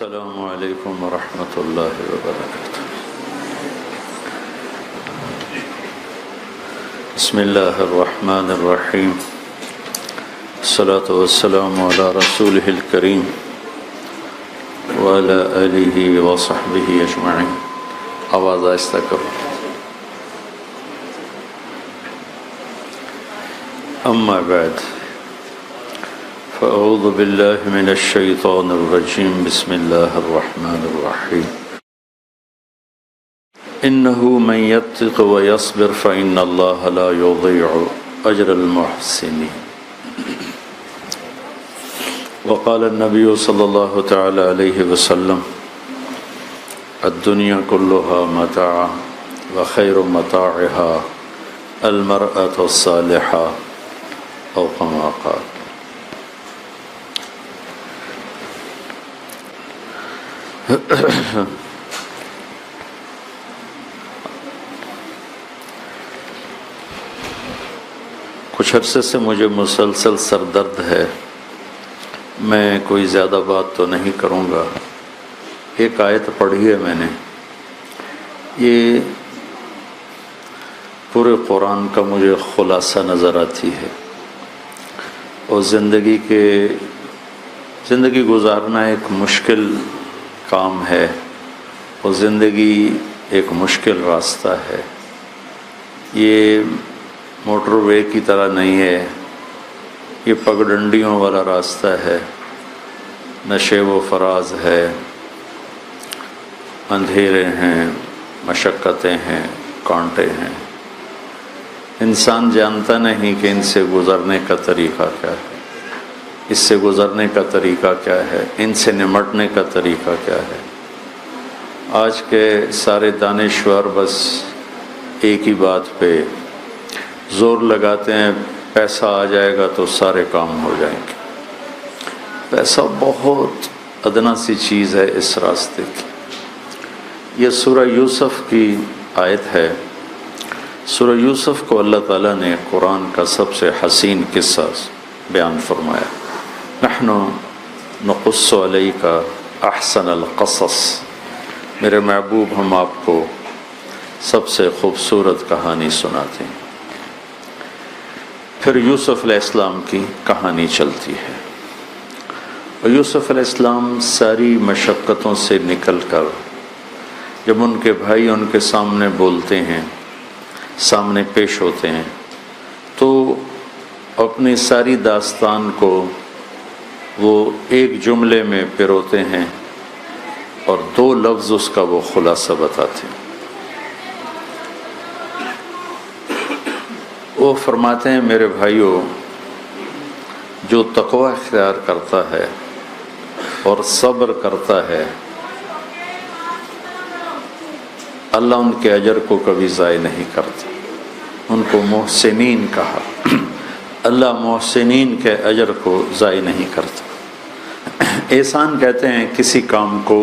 السلام علیکم ورحمۃ اللہ وبرکاتہ۔ بسم اللہ الرحمن الرحیم، الصلاۃ والسلام علی رسولہ الکریم وعلی آلہ وصحبہ اجمعین۔ آواز آہستہ کرو۔ اما بعد فاعوذ باللہ من الشیطان الرجیم، بسم اللہ الرحمن الرحیم۔ انہ من یتق ویصبر فإن اللہ لا یضیع اجر المحسنین۔ وقال النبی صلی اللہ تعالی علیہ وسلم الدنیا کلها متاع وخیر متاعها المرأة الصالحة او کما قال۔ کچھ عرصے سے مجھے مسلسل سر درد ہے، میں کوئی زیادہ بات تو نہیں کروں گا۔ ایک آیت پڑھی ہے میں نے، یہ پورے قرآن کا مجھے خلاصہ نظر آتی ہے، اور زندگی گزارنا ایک مشکل کام ہے، اور زندگی ایک مشکل راستہ ہے۔ یہ موٹر وے کی طرح نہیں ہے، یہ پگڈنڈیوں والا راستہ ہے، نشیب و فراز ہے، اندھیرے ہیں، مشقتیں ہیں، کانٹے ہیں۔ انسان جانتا نہیں کہ ان سے گزرنے کا طریقہ کیا ہے، اس سے گزرنے کا طریقہ کیا ہے، ان سے نمٹنے کا طریقہ کیا ہے۔ آج کے سارے دانشور بس ایک ہی بات پہ زور لگاتے ہیں، پیسہ آ جائے گا تو سارے کام ہو جائیں گے۔ پیسہ بہت ادنا سی چیز ہے اس راستے کی۔ یہ سورہ یوسف کی آیت ہے۔ سورہ یوسف کو اللہ تعالیٰ نے قرآن کا سب سے حسین قصہ بیان فرمایا۔ نحن نقص علیک احسن القصص، میرے محبوب ہم آپ کو سب سے خوبصورت کہانی سناتے ہیں۔ پھر یوسف علیہ السلام کی کہانی چلتی ہے، اور یوسف علیہ السلام ساری مشقتوں سے نکل کر جب ان کے بھائی ان کے سامنے بولتے ہیں، سامنے پیش ہوتے ہیں، تو اپنی ساری داستان کو وہ ایک جملے میں پروتے ہیں، اور دو لفظ اس کا وہ خلاصہ بتاتے ہیں۔ وہ فرماتے ہیں، میرے بھائیوں، جو تقوی اختیار کرتا ہے اور صبر کرتا ہے، اللہ ان کے اجر کو کبھی ضائع نہیں کرتا۔ ان کو محسنین کہا، اللہ محسنین کے اجر کو ضائع نہیں کرتا۔ احسان کہتے ہیں کسی کام کو،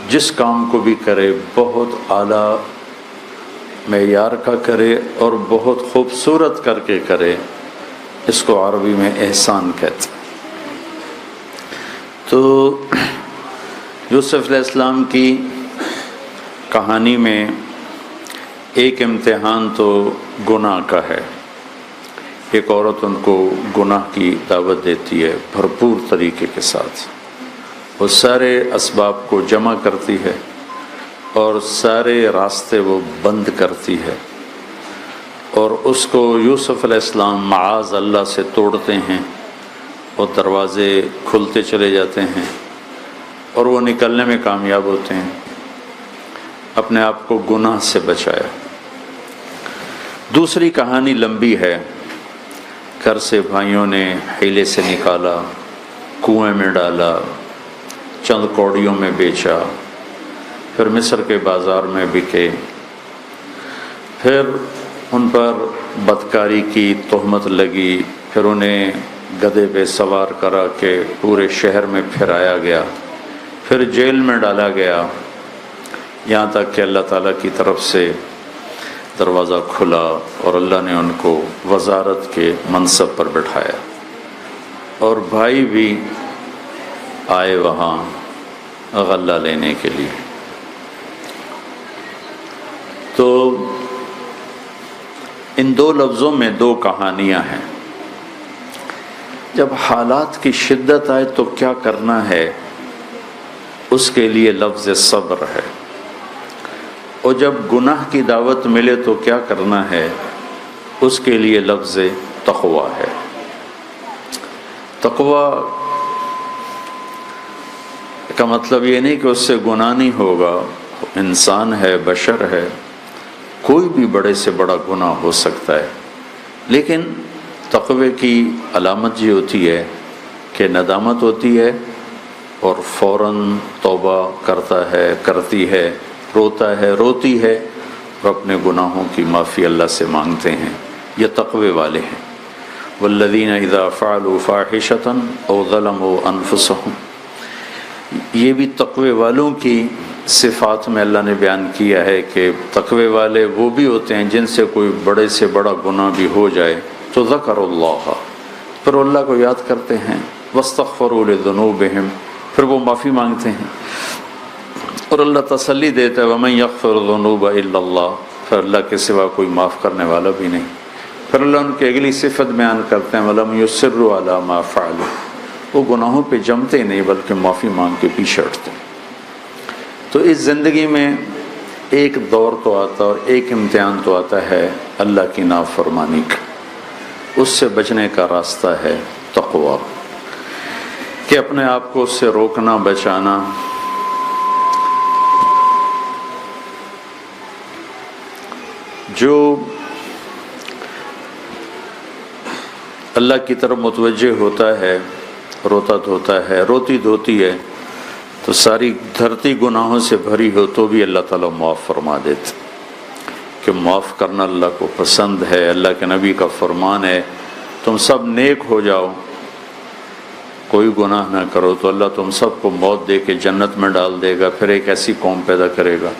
جس کام کو بھی کرے بہت اعلیٰ معیار کا کرے اور بہت خوبصورت کر کے کرے، اس کو عربی میں احسان کہتے ہیں۔ تو یوسف علیہ السلام کی کہانی میں ایک امتحان تو گناہ کا ہے۔ ایک عورت ان کو گناہ کی دعوت دیتی ہے بھرپور طریقے کے ساتھ، وہ سارے اسباب کو جمع کرتی ہے اور سارے راستے وہ بند کرتی ہے، اور اس کو یوسف علیہ السلام معاذ اللہ سے توڑتے ہیں، اور دروازے کھلتے چلے جاتے ہیں، اور وہ نکلنے میں کامیاب ہوتے ہیں، اپنے آپ کو گناہ سے بچایا۔ دوسری کہانی لمبی ہے۔ گھر سے بھائیوں نے حیلے سے نکالا، کنویں میں ڈالا، چند کوڑیوں میں بیچا، پھر مصر کے بازار میں بکے، پھر ان پر بدکاری کی تہمت لگی، پھر انہیں گدھے پہ سوار کرا کے پورے شہر میں پھرایا گیا، پھر جیل میں ڈالا گیا، یہاں تک کہ اللہ تعالیٰ کی طرف سے دروازہ کھلا اور اللہ نے ان کو وزارت کے منصب پر بٹھایا۔ اور بھائی بھی آئے وہاں غلہ لینے کے لیے۔ تو ان دو لفظوں میں دو کہانیاں ہیں۔ جب حالات کی شدت آئے تو کیا کرنا ہے، اس کے لیے لفظ صبر ہے، اور جب گناہ کی دعوت ملے تو کیا کرنا ہے، اس کے لیے لفظ تقویٰ ہے۔ تقویٰ کا مطلب یہ نہیں کہ اس سے گناہ نہیں ہوگا، انسان ہے، بشر ہے، کوئی بھی بڑے سے بڑا گناہ ہو سکتا ہے، لیکن تقوی کی علامت یہ ہوتی ہے کہ ندامت ہوتی ہے اور فوراً توبہ کرتی ہے، روتا ہے، روتی ہے، اور اپنے گناہوں کی معافی اللہ سے مانگتے ہیں۔ یہ تقوی والے ہیں۔ والذین اذا فعلوا فاحشة او ظلموا انفسهم، یہ بھی تقوی والوں کی صفات میں اللہ نے بیان کیا ہے کہ تقوی والے وہ بھی ہوتے ہیں جن سے کوئی بڑے سے بڑا گناہ بھی ہو جائے تو ذکر اللہ، پھر اللہ کو یاد کرتے ہیں، واستغفروا لذنوبہم، پھر وہ معافی مانگتے ہیں، اور اللہ تسلی دیتا ہے وَمَن يَغْفِرُ الذُّنُوبَ إِلَّا اللَّهُ، پھر اللہ کے سوا کوئی معاف کرنے والا بھی نہیں۔ پھر اللہ ان کی اگلی صفت بیان کرتے ہیں وَلَمْ يُصِرُّوا عَلَى مَا فَعَلُوا، وہ گناہوں پہ جمتے نہیں بلکہ معافی مانگ کے پیچھے ہٹتے ہیں۔ تو اس زندگی میں ایک دور تو آتا اور ایک امتحان تو آتا ہے اللہ کی نافرمانی کا، اس سے بچنے کا راستہ ہے تقویٰ، کہ اپنے آپ کو اس سے روکنا، بچانا۔ جو اللہ کی طرف متوجہ ہوتا ہے، روتا دھوتا ہے، روتی دھوتی ہے، تو ساری دھرتی گناہوں سے بھری ہو تو بھی اللہ تعالیٰ معاف فرما دیتے، کہ معاف کرنا اللہ کو پسند ہے۔ اللہ کے نبی کا فرمان ہے تم سب نیک ہو جاؤ، کوئی گناہ نہ کرو، تو اللہ تم سب کو موت دے کے جنت میں ڈال دے گا، پھر ایک ایسی قوم پیدا کرے گا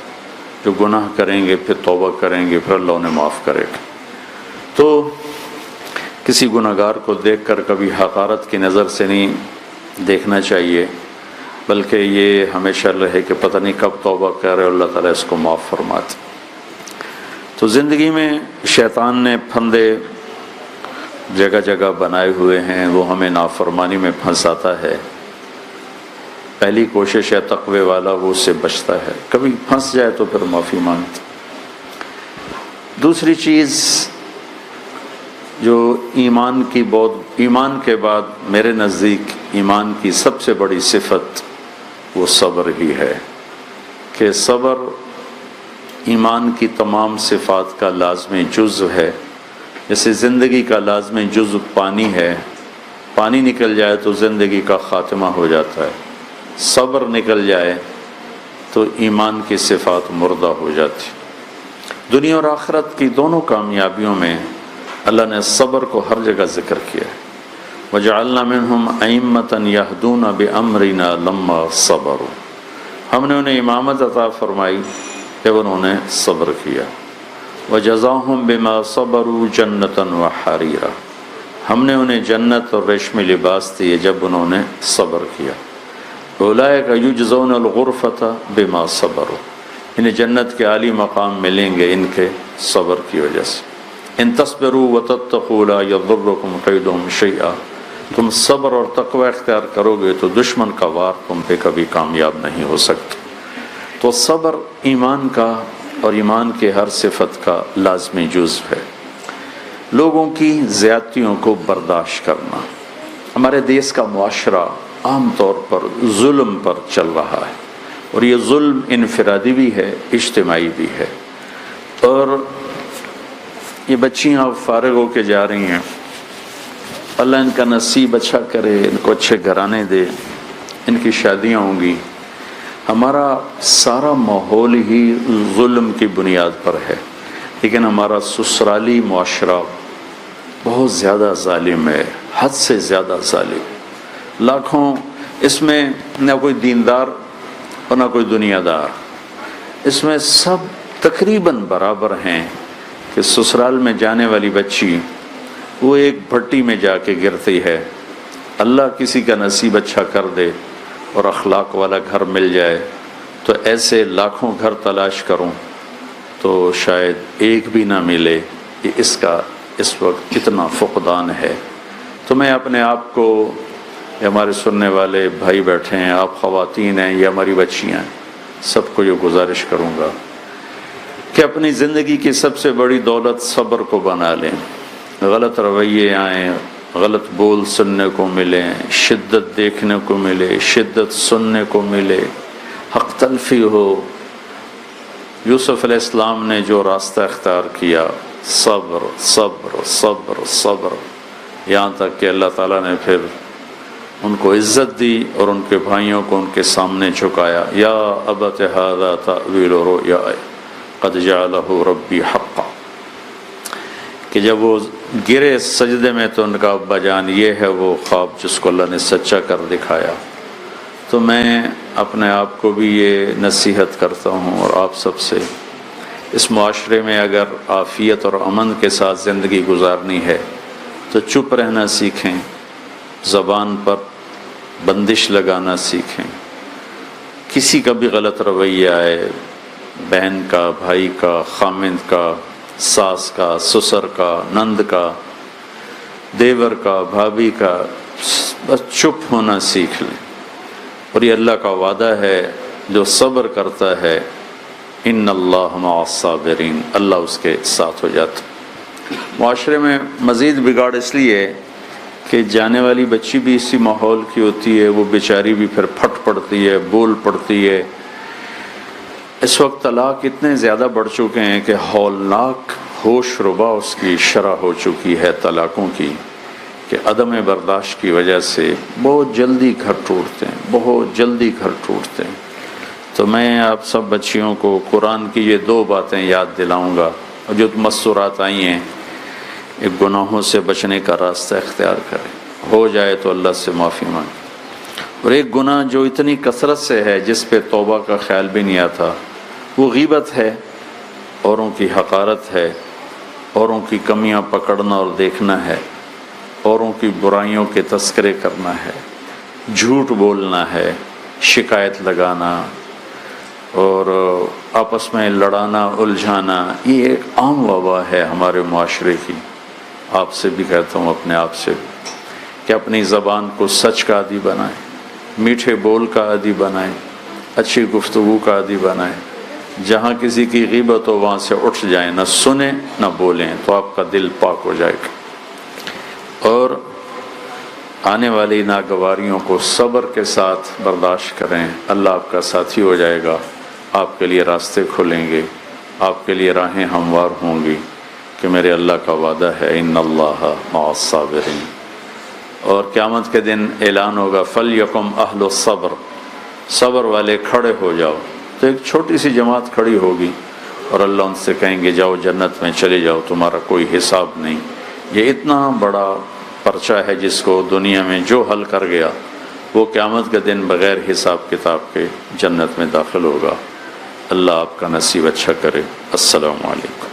جو گناہ کریں گے، پھر توبہ کریں گے، پھر اللہ انہیں معاف کرے گا۔ تو کسی گناہگار کو دیکھ کر کبھی حقارت کی نظر سے نہیں دیکھنا چاہیے، بلکہ یہ ہمیشہ رہے کہ پتہ نہیں کب توبہ کرے، اللہ تعالیٰ اس کو معاف فرماتے۔ تو زندگی میں شیطان نے پھندے جگہ جگہ بنائے ہوئے ہیں، وہ ہمیں نافرمانی میں پھنساتا ہے۔ پہلی کوشش ہے تقوی والا وہ اس سے بچتا ہے، کبھی پھنس جائے تو پھر معافی مانگتا۔ دوسری چیز جو ایمان کے بعد میرے نزدیک ایمان کی سب سے بڑی صفت وہ صبر ہی ہے، کہ صبر ایمان کی تمام صفات کا لازمی جزو ہے۔ جیسے زندگی کا لازمی جزو پانی ہے، پانی نکل جائے تو زندگی کا خاتمہ ہو جاتا ہے، صبر نکل جائے تو ایمان کی صفات مردہ ہو جاتی۔ دنیا اور آخرت کی دونوں کامیابیوں میں اللہ نے صبر کو ہر جگہ ذکر کیا ہے۔ وَجَعَلْنَا مِنْهُمْ أَئِمَّةً يَهْدُونَ بِأَمْرِنَا لَمَّا صَبَرُوا، ہم نے انہیں امامت عطا فرمائی جب انہوں نے صبر کیا۔ وَجَزَاهُمْ بِمَا صَبَرُوا جَنَّةً وَحَرِيرًا، ہم نے انہیں جنت اور ریشمی لباس دیے جب انہوں نے صبر کیا۔ أُولَئِكَ يُجْزَوْنَ الْغُرْفَةَ بِمَا صَبَرُوا، انہیں جنت کے عالی مقام ملیں گے ان کے صبر کی وجہ سے۔ ان تصبروا وتتقوا لا يضركم كيدهم شيئا، تم صبر اور تقوی اختیار کرو گے تو دشمن کا وار تم پہ کبھی کامیاب نہیں ہو سکتا۔ تو صبر ایمان کا اور ایمان کے ہر صفت کا لازمی جزو ہے۔ لوگوں کی زیادتیوں کو برداشت کرنا۔ ہمارے دیس کا معاشرہ عام طور پر ظلم پر چل رہا ہے، اور یہ ظلم انفرادی بھی ہے، اجتماعی بھی ہے۔ اور یہ بچیاں فارغ ہو کے جا رہی ہیں، اللہ ان کا نصیب اچھا کرے، ان کو اچھے گھرانے دے، ان کی شادیاں ہوں گی۔ ہمارا سارا ماحول ہی ظلم کی بنیاد پر ہے، لیکن ہمارا سسرالی معاشرہ بہت زیادہ ظالم ہے، حد سے زیادہ ظالم۔ لاکھوں، اس میں نہ کوئی دیندار اور نہ کوئی دنیا دار، اس میں سب تقریباً برابر ہیں کہ سسرال میں جانے والی بچی وہ ایک بھٹی میں جا کے گرتی ہے، اللہ کسی کا نصیب اچھا کر دے اور اخلاق والا گھر مل جائے تو ایسے لاکھوں گھر تلاش کروں تو شاید ایک بھی نہ ملے کہ اس کا اس وقت کتنا فقدان ہے۔ تو میں اپنے آپ کو، یہ ہمارے سننے والے بھائی بیٹھے ہیں، آپ خواتین ہیں، یہ ہماری بچیاں ہیں، سب کو یہ گزارش کروں گا کہ اپنی زندگی کی سب سے بڑی دولت صبر کو بنا لیں۔ غلط رویے آئیں، غلط بول سننے کو ملیں، شدت دیکھنے کو ملے، شدت سننے کو ملے، حق تلفی ہو۔ یوسف علیہ السلام نے جو راستہ اختیار کیا، صبر صبر صبر صبر، یہاں تک کہ اللہ تعالیٰ نے پھر ان کو عزت دی اور ان کے بھائیوں کو ان کے سامنے جھکایا۔ یا ابت ھذا تأویل رؤیائی قد جعلہ ربی حقا، کہ جب وہ گرے سجدے میں تو ان کا ابا جان یہ ہے وہ خواب جس کو اللہ نے سچا کر دکھایا۔ تو میں اپنے آپ کو بھی یہ نصیحت کرتا ہوں اور آپ سب سے، اس معاشرے میں اگر عافیت اور امن کے ساتھ زندگی گزارنی ہے تو چپ رہنا سیکھیں، زبان پر بندش لگانا سیکھیں۔ کسی کا بھی غلط رویہ آئے، بہن کا، بھائی کا، خامند کا، ساس کا، سسر کا، نند کا، دیور کا، بھابھی کا، بس چپ ہونا سیکھ لیں۔ اور یہ اللہ کا وعدہ ہے، جو صبر کرتا ہے ان اللہ مع الصابرین، اللہ اس کے ساتھ ہو جاتا۔ معاشرے میں مزید بگاڑ اس لیے کہ جانے والی بچی بھی اسی ماحول کی ہوتی ہے، وہ بیچاری بھی پھر پھٹ پڑتی ہے، بول پڑتی ہے۔ اس وقت طلاق اتنے زیادہ بڑھ چکے ہیں کہ ہولناک ہوش ربا اس کی شرح ہو چکی ہے طلاقوں کی، کہ عدم برداشت کی وجہ سے بہت جلدی گھر ٹوٹتے ہیں، بہت جلدی گھر ٹوٹتے ہیں۔ تو میں آپ سب بچیوں کو قرآن کی یہ دو باتیں یاد دلاؤں گا، اور جو مستورات آئی ہیں، ایک گناہوں سے بچنے کا راستہ اختیار کریں، ہو جائے تو اللہ سے معافی مانگیں۔ اور ایک گناہ جو اتنی کثرت سے ہے جس پہ توبہ کا خیال بھی نہیں آتا، وہ غیبت ہے، اوروں کی حقارت ہے، اوروں کی کمیاں پکڑنا اور دیکھنا ہے، اوروں کی برائیوں کے تذکرے کرنا ہے، جھوٹ بولنا ہے، شکایت لگانا اور آپس میں لڑانا الجھانا، یہ ایک عام وبا ہے ہمارے معاشرے کی۔ آپ سے بھی کہتا ہوں، اپنے آپ سے، کہ اپنی زبان کو سچ کا عادی بنائیں، میٹھے بول کا عادی بنائیں، اچھی گفتگو کا عادی بنائیں۔ جہاں کسی کی غیبت ہو وہاں سے اٹھ جائیں، نہ سنیں نہ بولیں، تو آپ کا دل پاک ہو جائے گا۔ اور آنے والی ناگواریوں کو صبر کے ساتھ برداشت کریں، اللہ آپ کا ساتھی ہو جائے گا، آپ کے لیے راستے کھلیں گے، آپ کے لیے راہیں ہموار ہوں گی، کہ میرے اللہ کا وعدہ ہے ان اللہ مع الصابرین۔ اور قیامت کے دن اعلان ہوگا فَلْيَقُمْ أَهْلُ الصَّبْرِ، صبر والے کھڑے ہو جاؤ۔ تو ایک چھوٹی سی جماعت کھڑی ہوگی اور اللہ ان سے کہیں گے جاؤ جنت میں چلے جاؤ، تمہارا کوئی حساب نہیں۔ یہ اتنا بڑا پرچہ ہے جس کو دنیا میں جو حل کر گیا وہ قیامت کے دن بغیر حساب کتاب کے جنت میں داخل ہوگا۔ اللہ آپ کا نصیب اچھا کرے۔ السلام علیکم۔